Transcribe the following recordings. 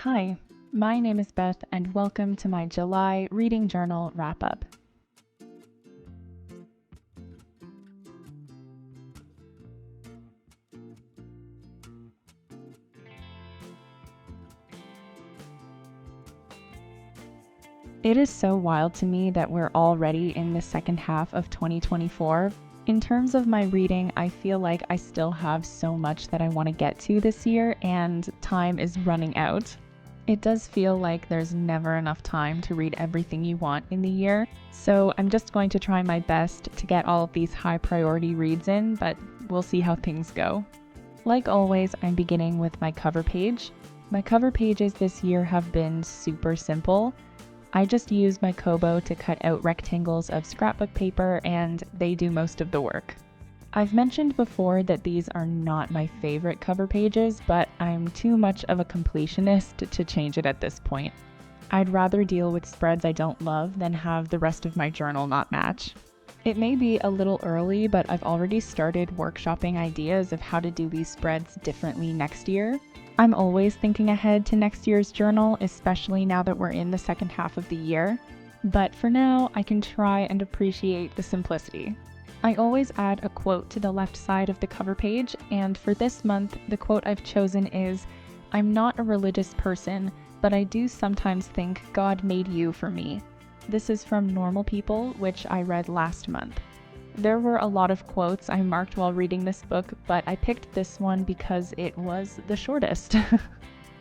Hi, my name is Beth and welcome to my July Reading Journal wrap-up. It is so wild to me that we're already in the second half of 2024. In terms of my reading, I feel like I still have so much that I want to get to this year and time is running out. It does feel like there's never enough time to read everything you want in the year, so I'm just going to try my best to get all of these high priority reads in, but we'll see how things go. Like always, I'm beginning with my cover page. My cover pages this year have been super simple. I just use my Kobo to cut out rectangles of scrapbook paper and they do most of the work. I've mentioned before that these are not my favorite cover pages, but I'm too much of a completionist to change it at this point. I'd rather deal with spreads I don't love than have the rest of my journal not match. It may be a little early, but I've already started workshopping ideas of how to do these spreads differently next year. I'm always thinking ahead to next year's journal, especially now that we're in the second half of the year. But for now, I can try and appreciate the simplicity. I always add a quote to the left side of the cover page, and for this month, the quote I've chosen is, "I'm not a religious person, but I do sometimes think God made you for me." This is from Normal People, which I read last month. There were a lot of quotes I marked while reading this book, but I picked this one because it was the shortest.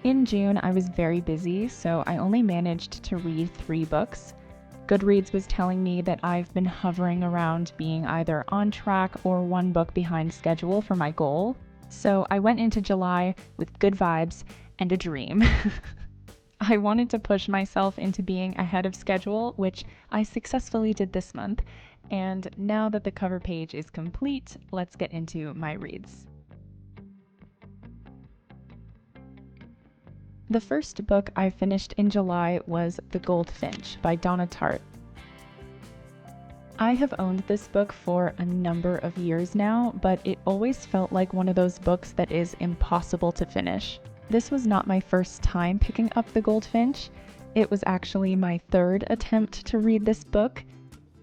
In June, I was very busy, so I only managed to read 3 books. Goodreads was telling me that I've been hovering around being either on track or one book behind schedule for my goal. So I went into July with good vibes and a dream. I wanted to push myself into being ahead of schedule, which I successfully did this month. And now that the cover page is complete, let's get into my reads. The first book I finished in July was The Goldfinch by Donna Tartt. I have owned this book for a number of years now, but it always felt like one of those books that is impossible to finish. This was not my first time picking up The Goldfinch. It was actually my 3rd attempt to read this book.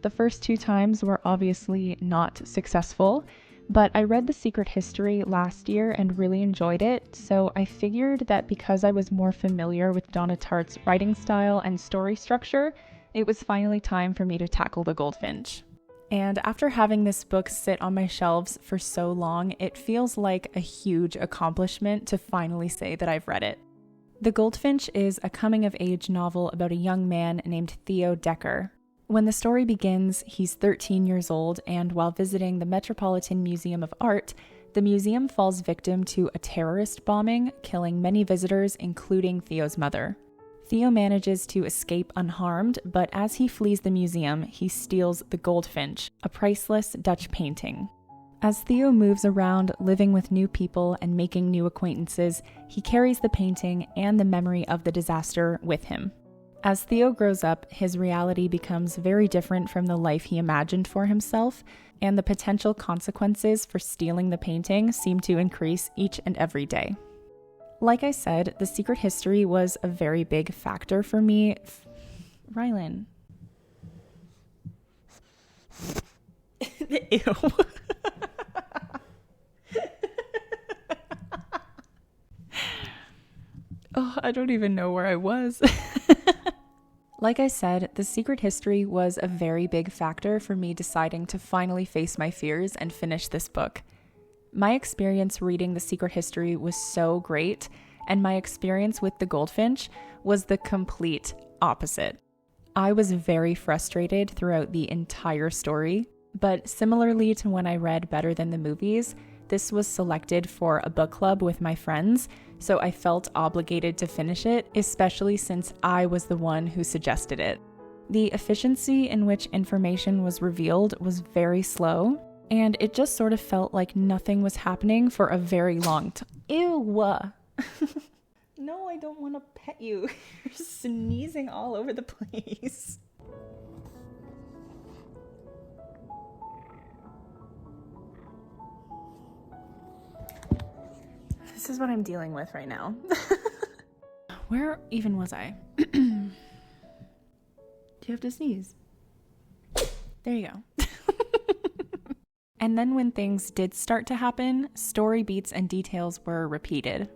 The first 2 times were obviously not successful, but I read The Secret History last year and really enjoyed it, so I figured that because I was more familiar with Donna Tartt's writing style and story structure, it was finally time for me to tackle The Goldfinch. And after having this book sit on my shelves for so long, it feels like a huge accomplishment to finally say that I've read it. The Goldfinch is a coming-of-age novel about a young man named Theo Decker. When the story begins, he's 13 years old, and while visiting the Metropolitan Museum of Art, the museum falls victim to a terrorist bombing, killing many visitors, including Theo's mother. Theo manages to escape unharmed, but as he flees the museum, he steals the Goldfinch, a priceless Dutch painting. As Theo moves around, living with new people and making new acquaintances, he carries the painting and the memory of the disaster with him. As Theo grows up, his reality becomes very different from the life he imagined for himself, and the potential consequences for stealing the painting seem to increase each and every day. Like I said, The Secret History was a very big factor for me. Rylan. Ew. Oh, I don't even know where I was. Like I said, The Secret History was a very big factor for me deciding to finally face my fears and finish this book. My experience reading The Secret History was so great, and my experience with The Goldfinch was the complete opposite. I was very frustrated throughout the entire story, but similarly to when I read Better Than the Movies, this was selected for a book club with my friends, so I felt obligated to finish it, especially since I was the one who suggested it. The efficiency in which information was revealed was very slow, and it just sort of felt like nothing was happening for a very long time. Ew! No, I don't want to pet you. You're sneezing all over the place. This is what I'm dealing with right now. Where even was I? Do you have to sneeze? There you go. And then when things did start to happen, story beats and details were repeated.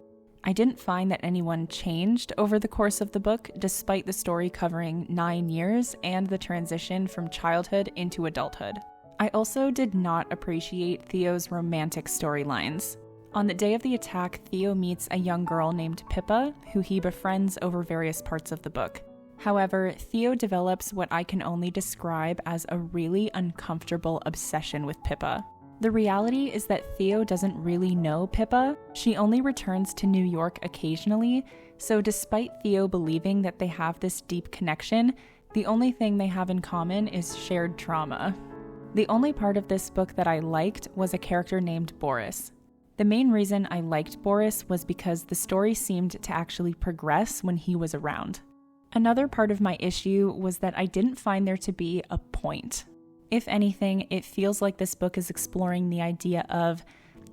I didn't find that anyone changed over the course of the book, despite the story covering 9 years and the transition from childhood into adulthood. I also did not appreciate Theo's romantic storylines. On the day of the attack, Theo meets a young girl named Pippa, who he befriends over various parts of the book. However, Theo develops what I can only describe as a really uncomfortable obsession with Pippa. The reality is that Theo doesn't really know Pippa. She only returns to New York occasionally, so despite Theo believing that they have this deep connection, the only thing they have in common is shared trauma. The only part of this book that I liked was a character named Boris. The main reason I liked Boris was because the story seemed to actually progress when he was around. Another part of my issue was that I didn't find there to be a point. If anything, it feels like this book is exploring the idea of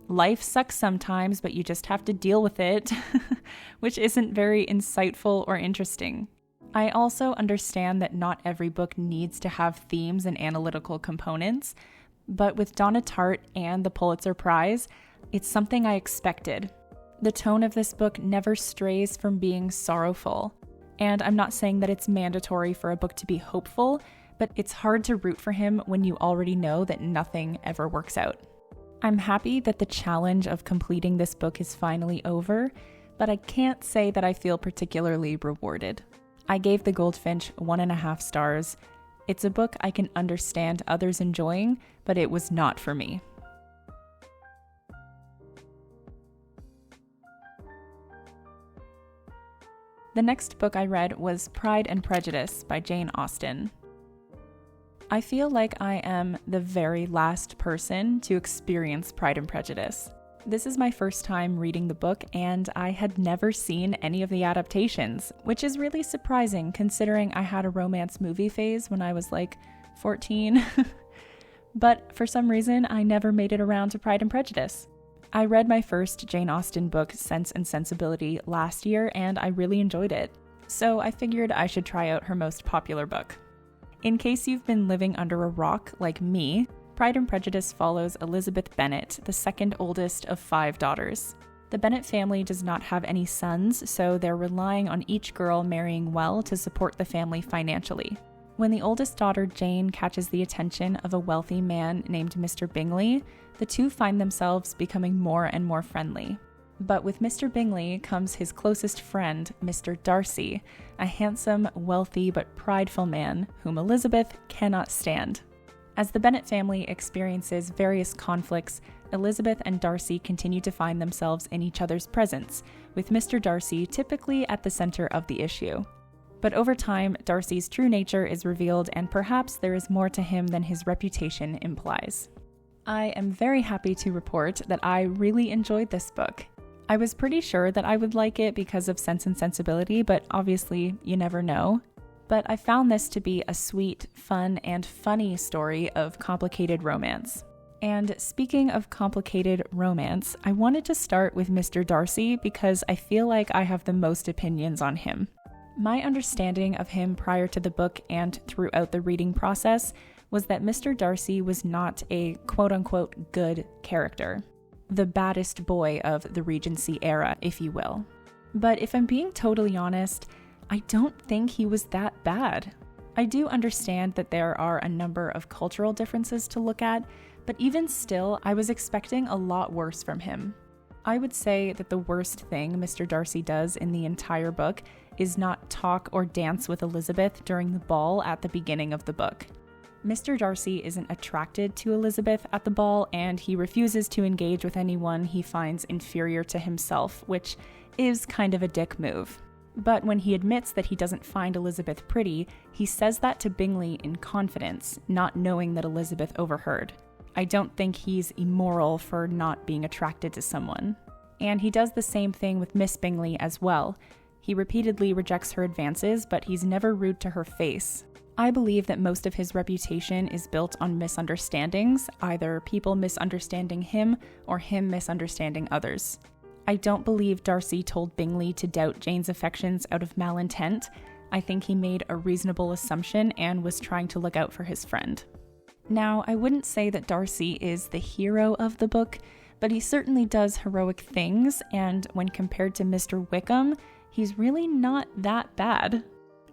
life sucks sometimes, but you just have to deal with it, which isn't very insightful or interesting. I also understand that not every book needs to have themes and analytical components, but with Donna Tartt and the Pulitzer Prize, it's something I expected. The tone of this book never strays from being sorrowful. And I'm not saying that it's mandatory for a book to be hopeful, but it's hard to root for him when you already know that nothing ever works out. I'm happy that the challenge of completing this book is finally over, but I can't say that I feel particularly rewarded. I gave The Goldfinch 1.5 stars. It's a book I can understand others enjoying, but it was not for me. The next book I read was Pride and Prejudice by Jane Austen. I feel like I am the very last person to experience Pride and Prejudice. This is my first time reading the book, and I had never seen any of the adaptations, which is really surprising considering I had a romance movie phase when I was like 14. But for some reason, I never made it around to Pride and Prejudice. I read my first Jane Austen book, Sense and Sensibility, last year, and I really enjoyed it. So I figured I should try out her most popular book. In case you've been living under a rock like me, Pride and Prejudice follows Elizabeth Bennet, the second oldest of 5 daughters. The Bennet family does not have any sons, so they're relying on each girl marrying well to support the family financially. When the oldest daughter, Jane, catches the attention of a wealthy man named Mr. Bingley, the two find themselves becoming more and more friendly. But with Mr. Bingley comes his closest friend, Mr. Darcy, a handsome, wealthy, but prideful man whom Elizabeth cannot stand. As the Bennet family experiences various conflicts, Elizabeth and Darcy continue to find themselves in each other's presence, with Mr. Darcy typically at the center of the issue. But over time, Darcy's true nature is revealed, and perhaps there is more to him than his reputation implies. I am very happy to report that I really enjoyed this book. I was pretty sure that I would like it because of Sense and Sensibility, but obviously you never know. But I found this to be a sweet, fun, and funny story of complicated romance. And speaking of complicated romance, I wanted to start with Mr. Darcy because I feel like I have the most opinions on him. My understanding of him prior to the book and throughout the reading process was that Mr. Darcy was not a quote-unquote good character. The baddest boy of the Regency era, if you will. But if I'm being totally honest, I don't think he was that bad. I do understand that there are a number of cultural differences to look at, but even still, I was expecting a lot worse from him. I would say that the worst thing Mr. Darcy does in the entire book is not talk or dance with Elizabeth during the ball at the beginning of the book. Mr. Darcy isn't attracted to Elizabeth at the ball, and he refuses to engage with anyone he finds inferior to himself, which is kind of a dick move. But when he admits that he doesn't find Elizabeth pretty, he says that to Bingley in confidence, not knowing that Elizabeth overheard. I don't think he's immoral for not being attracted to someone. And he does the same thing with Miss Bingley as well. He repeatedly rejects her advances, but he's never rude to her face. I believe that most of his reputation is built on misunderstandings, either people misunderstanding him or him misunderstanding others. I don't believe Darcy told Bingley to doubt Jane's affections out of malintent. I think he made a reasonable assumption and was trying to look out for his friend. Now, I wouldn't say that Darcy is the hero of the book, but he certainly does heroic things, and when compared to Mr. Wickham, he's really not that bad.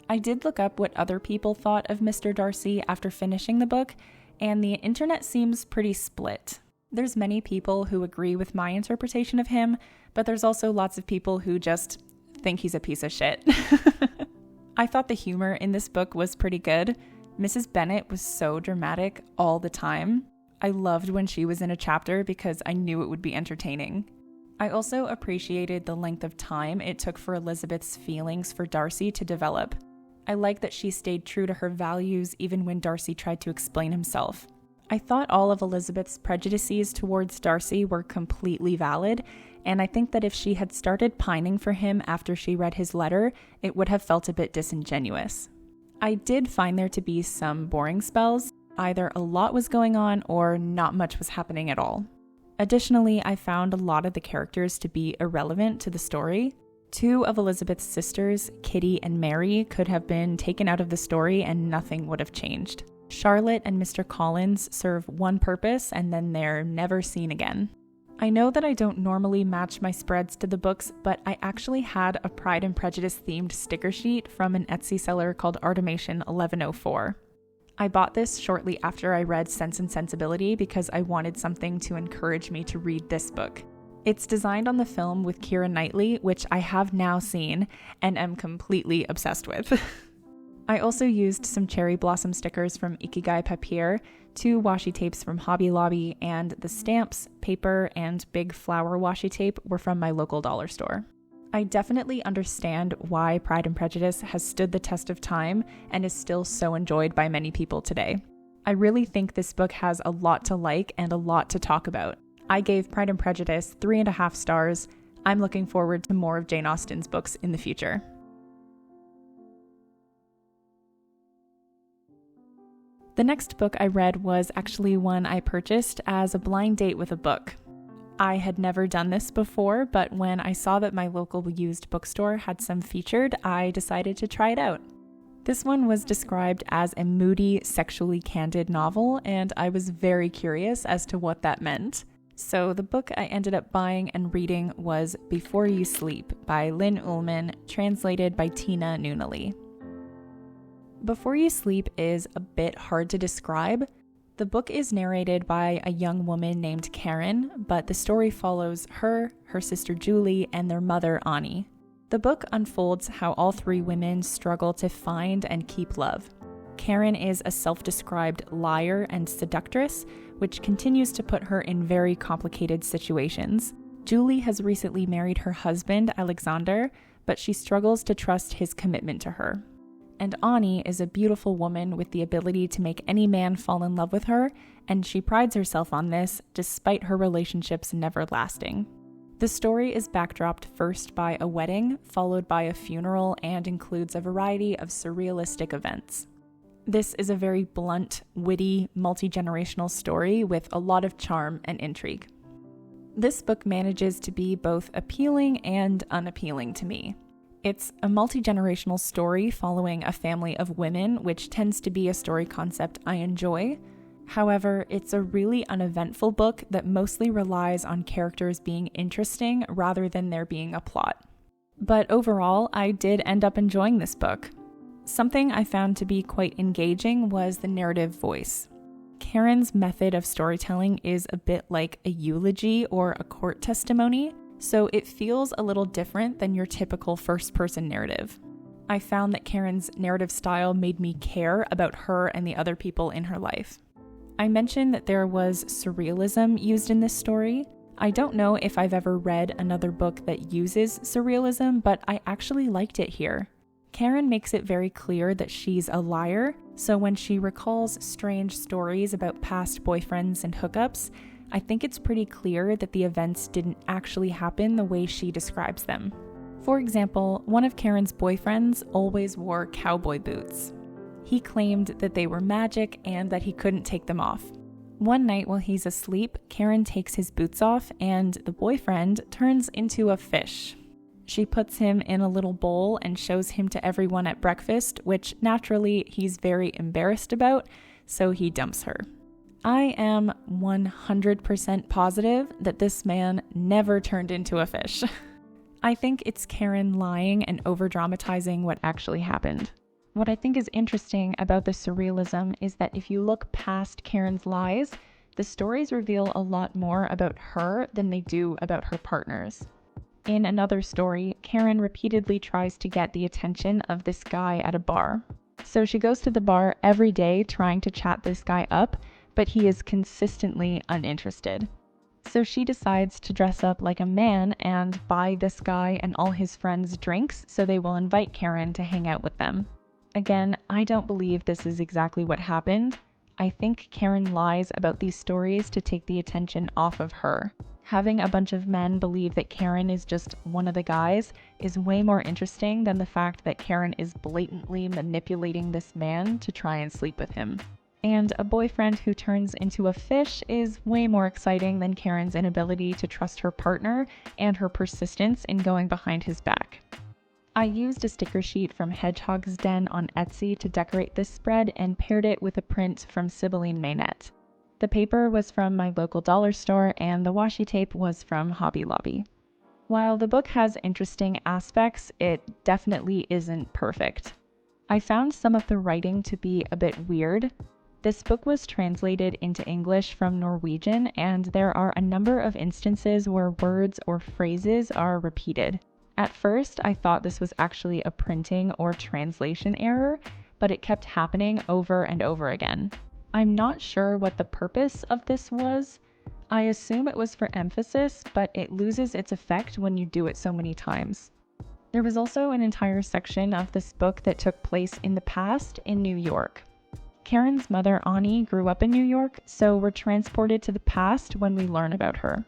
I did look up what other people thought of Mr. Darcy after finishing the book, and the internet seems pretty split. There's many people who agree with my interpretation of him, but there's also lots of people who just think he's a piece of shit. I thought the humor in this book was pretty good. Mrs. Bennet was so dramatic all the time. I loved when she was in a chapter because I knew it would be entertaining. I also appreciated the length of time it took for Elizabeth's feelings for Darcy to develop. I like that she stayed true to her values even when Darcy tried to explain himself. I thought all of Elizabeth's prejudices towards Darcy were completely valid, and I think that if she had started pining for him after she read his letter, it would have felt a bit disingenuous. I did find there to be some boring spells. Either a lot was going on or not much was happening at all. Additionally, I found a lot of the characters to be irrelevant to the story. 2 of Elizabeth's sisters, Kitty and Mary, could have been taken out of the story and nothing would have changed. Charlotte and Mr. Collins serve one purpose and then they're never seen again. I know that I don't normally match my spreads to the books, but I actually had a Pride and Prejudice themed sticker sheet from an Etsy seller called Artemation 1104. I bought this shortly after I read Sense and Sensibility because I wanted something to encourage me to read this book. It's designed on the film with Keira Knightley, which I have now seen and am completely obsessed with. I also used some cherry blossom stickers from Ikigai Papier, 2 washi tapes from Hobby Lobby, and the stamps, paper, and big flower washi tape were from my local dollar store. I definitely understand why Pride and Prejudice has stood the test of time and is still so enjoyed by many people today. I really think this book has a lot to like and a lot to talk about. I gave Pride and Prejudice 3.5 stars. I'm looking forward to more of Jane Austen's books in the future. The next book I read was actually one I purchased as a blind date with a book. I had never done this before, but when I saw that my local used bookstore had some featured, I decided to try it out. This one was described as a moody, sexually candid novel, and I was very curious as to what that meant. So the book I ended up buying and reading was Before You Sleep by Lynn Ullman, translated by Tina Nunnally. Before You Sleep is a bit hard to describe. The book is narrated by a young woman named Karen, but the story follows her, her sister Julie, and their mother Annie. The book unfolds how all 3 women struggle to find and keep love. Karen is a self-described liar and seductress, which continues to put her in very complicated situations. Julie has recently married her husband, Alexander, but she struggles to trust his commitment to her. And Annie is a beautiful woman with the ability to make any man fall in love with her, and she prides herself on this despite her relationships never lasting. The story is backdropped first by a wedding, followed by a funeral, and includes a variety of surrealistic events. This is a very blunt, witty, multi-generational story with a lot of charm and intrigue. This book manages to be both appealing and unappealing to me. It's a multi-generational story following a family of women, which tends to be a story concept I enjoy. However, it's a really uneventful book that mostly relies on characters being interesting rather than there being a plot. But overall, I did end up enjoying this book. Something I found to be quite engaging was the narrative voice. Karen's method of storytelling is a bit like a eulogy or a court testimony, so it feels a little different than your typical first-person narrative. I found that Karen's narrative style made me care about her and the other people in her life. I mentioned that there was surrealism used in this story. I don't know if I've ever read another book that uses surrealism, but I actually liked it here. Karen makes it very clear that she's a liar, so when she recalls strange stories about past boyfriends and hookups, I think it's pretty clear that the events didn't actually happen the way she describes them. For example, one of Karen's boyfriends always wore cowboy boots. He claimed that they were magic and that he couldn't take them off. One night while he's asleep, Karen takes his boots off and the boyfriend turns into a fish. She puts him in a little bowl and shows him to everyone at breakfast, which naturally he's very embarrassed about, so he dumps her. I am 100% positive that this man never turned into a fish. I think it's Karen lying and over-dramatizing what actually happened. What I think is interesting about the surrealism is that if you look past Karen's lies, the stories reveal a lot more about her than they do about her partners. In another story, Karen repeatedly tries to get the attention of this guy at a bar. So she goes to the bar every day trying to chat this guy up, but he is consistently uninterested. So she decides to dress up like a man and buy this guy and all his friends drinks so they will invite Karen to hang out with them. Again, I don't believe this is exactly what happened. I think Karen lies about these stories to take the attention off of her. Having a bunch of men believe that Karen is just one of the guys is way more interesting than the fact that Karen is blatantly manipulating this man to try and sleep with him. And a boyfriend who turns into a fish is way more exciting than Karen's inability to trust her partner and her persistence in going behind his back. I used a sticker sheet from Hedgehog's Den on Etsy to decorate this spread and paired it with a print from Sibylline Maynette. The paper was from my local dollar store and the washi tape was from Hobby Lobby. While the book has interesting aspects, it definitely isn't perfect. I found some of the writing to be a bit weird. This book was translated into English from Norwegian, and there are a number of instances where words or phrases are repeated. At first, I thought this was actually a printing or translation error, but it kept happening over and over again. I'm not sure what the purpose of this was. I assume it was for emphasis, but it loses its effect when you do it so many times. There was also an entire section of this book that took place in the past in New York. Karen's mother, Ani, grew up in New York, so we're transported to the past when we learn about her.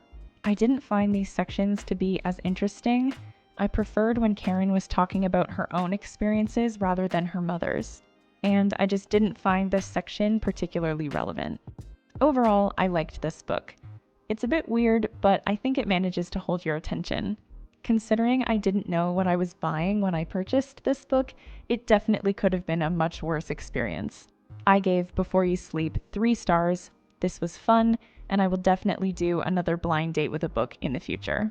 I didn't find these sections to be as interesting. I preferred when Karen was talking about her own experiences rather than her mother's, and I just didn't find this section particularly relevant. Overall, I liked this book. It's a bit weird, but I think it manages to hold your attention. Considering I didn't know what I was buying when I purchased this book, it definitely could have been a much worse experience. I gave Before You Sleep 3 stars. This was fun, and I will definitely do another blind date with a book in the future.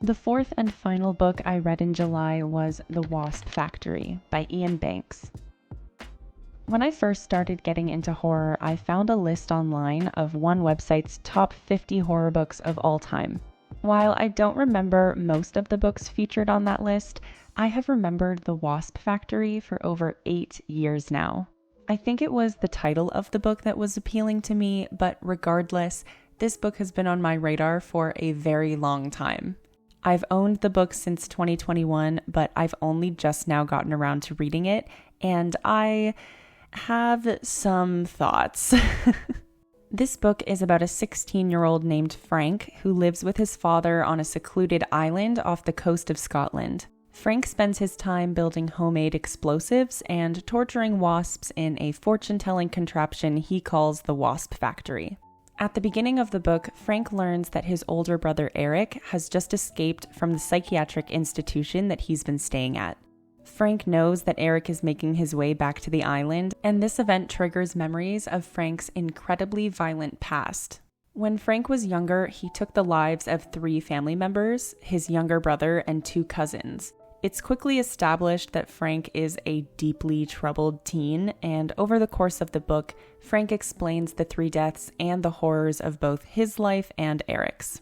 The fourth and final book I read in July was The Wasp Factory by Ian Banks. When I first started getting into horror, I found a list online of one website's top 50 horror books of all time. While I don't remember most of the books featured on that list, I have remembered The Wasp Factory for over 8 years now. I think it was the title of the book that was appealing to me, but regardless, this book has been on my radar for a very long time. I've owned the book since 2021, but I've only just now gotten around to reading it, and I have some thoughts. This book is about a 16-year-old named Frank who lives with his father on a secluded island off the coast of Scotland. Frank spends his time building homemade explosives and torturing wasps in a fortune-telling contraption he calls the Wasp Factory. At the beginning of the book, Frank learns that his older brother Eric has just escaped from the psychiatric institution that he's been staying at. Frank knows that Eric is making his way back to the island, and this event triggers memories of Frank's incredibly violent past. When Frank was younger, he took the lives of 3 family members, his younger brother and 2 cousins. It's quickly established that Frank is a deeply troubled teen, and over the course of the book, Frank explains the 3 deaths and the horrors of both his life and Eric's.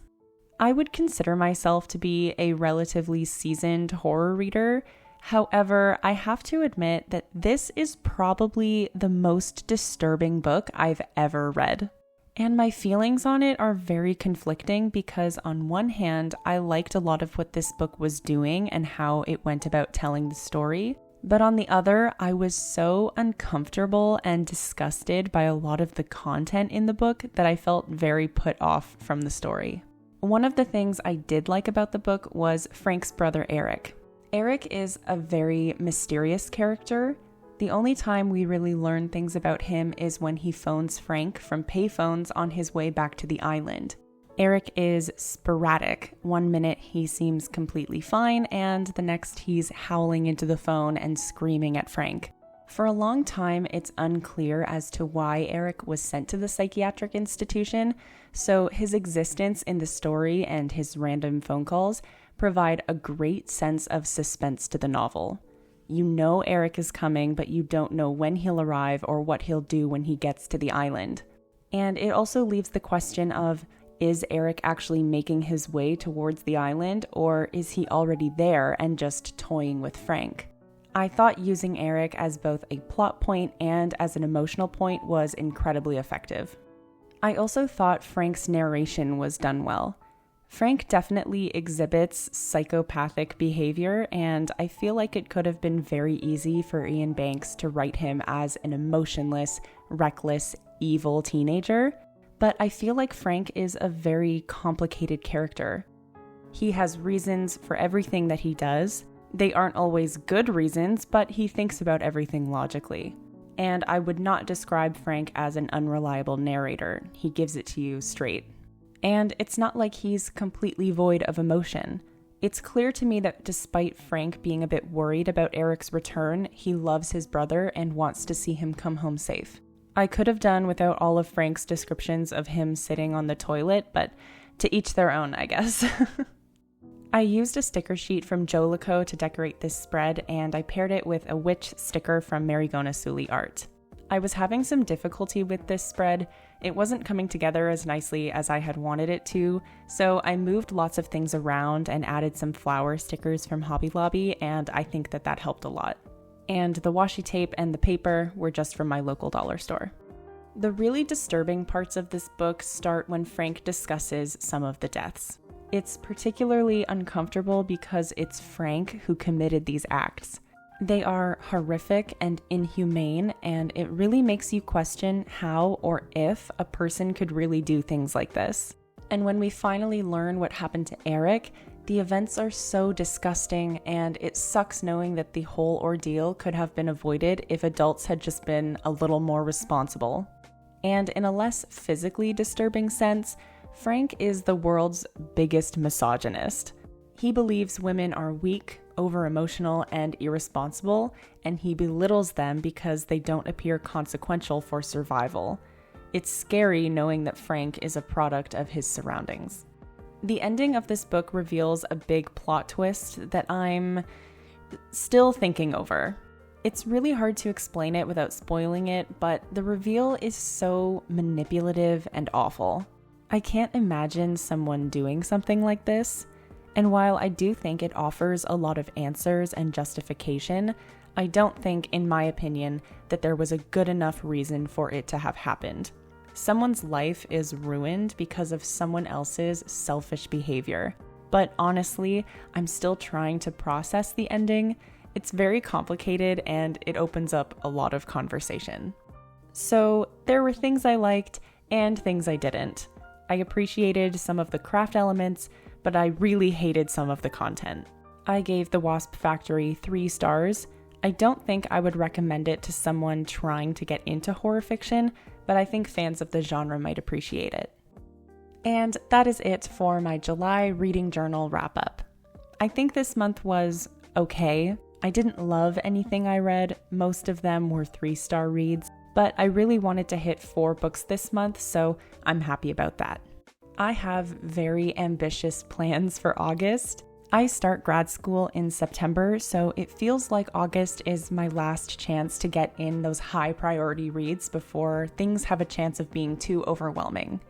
I would consider myself to be a relatively seasoned horror reader. However, I have to admit that this is probably the most disturbing book I've ever read. And my feelings on it are very conflicting because on one hand, I liked a lot of what this book was doing and how it went about telling the story. But on the other, I was so uncomfortable and disgusted by a lot of the content in the book that I felt very put off from the story. One of the things I did like about the book was Frank's brother Eric. Eric is a very mysterious character. The only time we really learn things about him is when he phones Frank from payphones on his way back to the island. Eric is sporadic. One minute he seems completely fine, and the next he's howling into the phone and screaming at Frank. For a long time, it's unclear as to why Eric was sent to the psychiatric institution, so his existence in the story and his random phone calls provide a great sense of suspense to the novel. You know Eric is coming, but you don't know when he'll arrive or what he'll do when he gets to the island. And it also leaves the question of, is Eric actually making his way towards the island, or is he already there and just toying with Frank? I thought using Eric as both a plot point and as an emotional point was incredibly effective. I also thought Frank's narration was done well. Frank definitely exhibits psychopathic behavior, and I feel like it could have been very easy for Ian Banks to write him as an emotionless, reckless, evil teenager. But I feel like Frank is a very complicated character. He has reasons for everything that he does. They aren't always good reasons, but he thinks about everything logically. And I would not describe Frank as an unreliable narrator. He gives it to you straight. And it's not like he's completely void of emotion. It's clear to me that despite Frank being a bit worried about Eric's return, he loves his brother and wants to see him come home safe. I could have done without all of Frank's descriptions of him sitting on the toilet, but to each their own, I guess. I used a sticker sheet from Jolico to decorate this spread, and I paired it with a witch sticker from Marigona Suli Art. I was having some difficulty with this spread. It wasn't coming together as nicely as I had wanted it to, so I moved lots of things around and added some flower stickers from Hobby Lobby, and I think that helped a lot. And the washi tape and the paper were just from my local dollar store. The really disturbing parts of this book start when Frank discusses some of the deaths. It's particularly uncomfortable because it's Frank who committed these acts. They are horrific and inhumane, and it really makes you question how or if a person could really do things like this. And when we finally learn what happened to Eric, the events are so disgusting, and it sucks knowing that the whole ordeal could have been avoided if adults had just been a little more responsible. And in a less physically disturbing sense, Frank is the world's biggest misogynist. He believes women are weak, over-emotional, and irresponsible, and he belittles them because they don't appear consequential for survival. It's scary knowing that Frank is a product of his surroundings. The ending of this book reveals a big plot twist that I'm still thinking over. It's really hard to explain it without spoiling it, but the reveal is so manipulative and awful. I can't imagine someone doing something like this, and while I do think it offers a lot of answers and justification, I don't think, in my opinion, that there was a good enough reason for it to have happened. Someone's life is ruined because of someone else's selfish behavior. But honestly, I'm still trying to process the ending. It's very complicated and it opens up a lot of conversation. So there were things I liked and things I didn't. I appreciated some of the craft elements, but I really hated some of the content. I gave The Wasp Factory 3 stars. I don't think I would recommend it to someone trying to get into horror fiction, but I think fans of the genre might appreciate it. And that is it for my July reading journal wrap-up. I think this month was okay. I didn't love anything I read. Most of them were 3-star reads, but I really wanted to hit 4 books this month, so I'm happy about that. I have very ambitious plans for August. I start grad school in September, so it feels like August is my last chance to get in those high priority reads before things have a chance of being too overwhelming.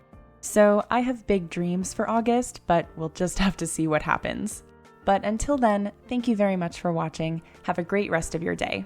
So I have big dreams for August, but we'll just have to see what happens. But until then, thank you very much for watching. Have a great rest of your day.